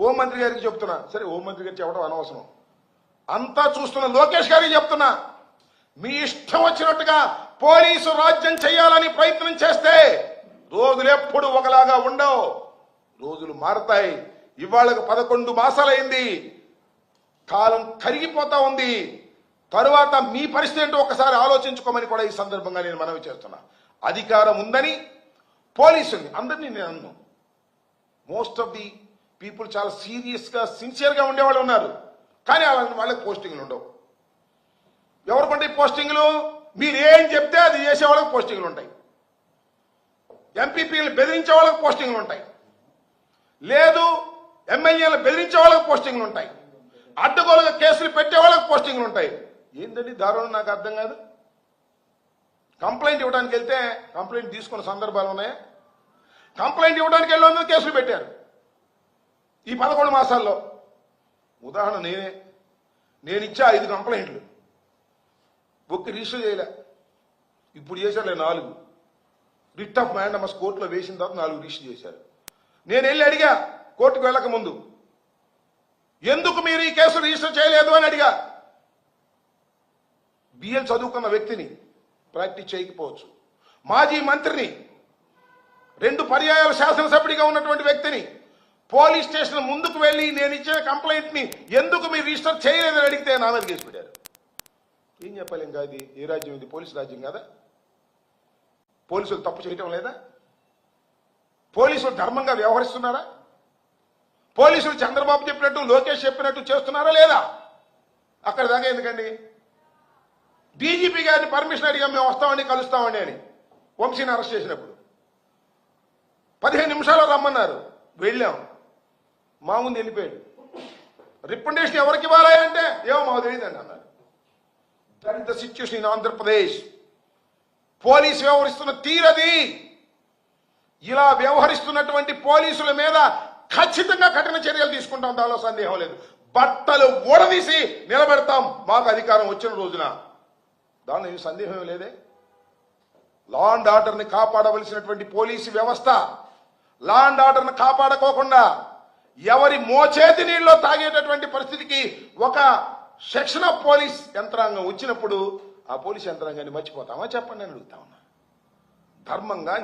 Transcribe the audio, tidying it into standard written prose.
హోంమంత్రి గారికి చెప్తున్నా, సరే హోంమంత్రి గారికి చెప్పడం అనవసరం, అంతా చూస్తున్న లోకేష్ గారికి చెప్తున్నా, మీ ఇష్టం వచ్చినట్టుగా పోలీసు రాజ్యం చేయాలని ప్రయత్నం చేస్తే రోజులు ఎప్పుడు ఒకలాగా ఉండవు, రోజులు మారతాయి. ఇవాళకు 11 మాసాలైంది, కాలం కరిగిపోతా ఉంది. తరువాత మీ పరిస్థితి ఏంటో ఒకసారి ఆలోచించుకోమని కూడా ఈ సందర్భంగా నేను మనవి చేస్తున్నా. అధికారం ఉందని పోలీసుల్ని అందరినీ నేను అన్ను, మోస్ట్ ఆఫ్ ది పీపుల్ చాలా సీరియస్గా సిన్సియర్గా ఉండేవాళ్ళు ఉన్నారు, కానీ వాళ్ళకి పోస్టింగ్లు ఉండవు. ఎవరికంటే పోస్టింగ్లు మీరు ఏం చెప్తే అది చేసే వాళ్ళకి పోస్టింగ్లు ఉంటాయి, ఎంపీపీలు బెదిరించే వాళ్ళకి పోస్టింగ్లు ఉంటాయి, లేదు ఎమ్మెల్యేలు బెదిరించే వాళ్ళకి పోస్టింగ్లు ఉంటాయి, అడ్డగోలుగా కేసులు పెట్టే వాళ్ళకి పోస్టింగ్లు ఉంటాయి. ఏంటండి దారుణం నాకు అర్థం కాదు. కంప్లైంట్ ఇవ్వడానికి వెళ్తే కంప్లైంట్ తీసుకున్న సందర్భాలు ఉన్నాయా? కంప్లైంట్ ఇవ్వడానికి వెళ్ళి కేసులు పెట్టారు ఈ 11 మాసాల్లో. ఉదాహరణ నేను ఇచ్చా 5 కంప్లైంట్లు, ఒక్క రిజిస్టర్ చేయలే. ఇప్పుడు చేశారులే 4. రిట్ ఆఫ్ మ్యాండమస్ కోర్టులో వేసిన తర్వాత 4 రిజిస్టర్ చేశారు. నేను వెళ్ళి అడిగా కోర్టుకు వెళ్ళక ముందు, ఎందుకు మీరు ఈ కేసు రిజిస్టర్ చేయలేదు అని అడిగా. బిఎల్ చదువుకున్న వ్యక్తిని, ప్రాక్టీస్ చేయకపోవచ్చు, మాజీ మంత్రిని, 2 పర్యాయాల శాసనసభ్యుడిగా ఉన్నటువంటి వ్యక్తిని పోలీస్ స్టేషన్ ముందుకు వెళ్ళి నేను ఇచ్చిన కంప్లైంట్ ని ఎందుకు మీరు రిజిస్టర్ చేయలేదని అడిగితే నా మీద కేసు పెట్టారు. ఏం చెప్పాలి ఇంకా? ఇది ఏ రాజ్యం? ఇది పోలీసు రాజ్యం కదా? పోలీసులు తప్పు చేయటం లేదా? పోలీసులు ధర్మంగా వ్యవహరిస్తున్నారా? పోలీసులు చంద్రబాబు చెప్పినట్టు లోకేష్ చెప్పినట్టు చేస్తున్నారా లేదా? అక్కడ దాకా ఎందుకండి? డీజీపీ గారిని పర్మిషన్ అడిగా, మేము వస్తామని కలుస్తామని అని వంశీని అరెస్ట్ చేసినప్పుడు 15 నిమిషాల్లో రమ్మన్నారు, వెళ్ళాం, మా ముందు వెళ్ళిపోయాడు. రికమెండేషన్ ఎవరికి ఇవ్వాలి అంటే ఏమో మాకు తెలియదండి అన్నారు. That is the situation in Andhra Pradesh. Police వ్యవహరిస్తున్న తీరది. ఇలా వ్యవహరిస్తున్నటువంటి పోలీసుల మీద ఖచ్చితంగా కఠిన చర్యలు తీసుకుంటాం, దానిలో సందేహం లేదు. బట్టలు ఊడదీసి నిలబెడతాం మాకు అధికారం వచ్చిన రోజున, దానిలో ఏం సందేహం లేదే. లా అండ్ ఆర్డర్ని కాపాడవలసినటువంటి పోలీసు వ్యవస్థ లా అండ్ ఆర్డర్ని కాపాడుకోకుండా ఎవరి మోచేతి నీళ్ళలో తాగేటటువంటి పరిస్థితికి ఒక సెక్షన్ ఆఫ్ పోలీస్ యంత్రాంగం వచ్చినప్పుడు ఆ పోలీస్ యంత్రాంగాన్ని మర్చిపోతామా చెప్పండి అని అడుగుతా ఉన్నా. ధర్మంగా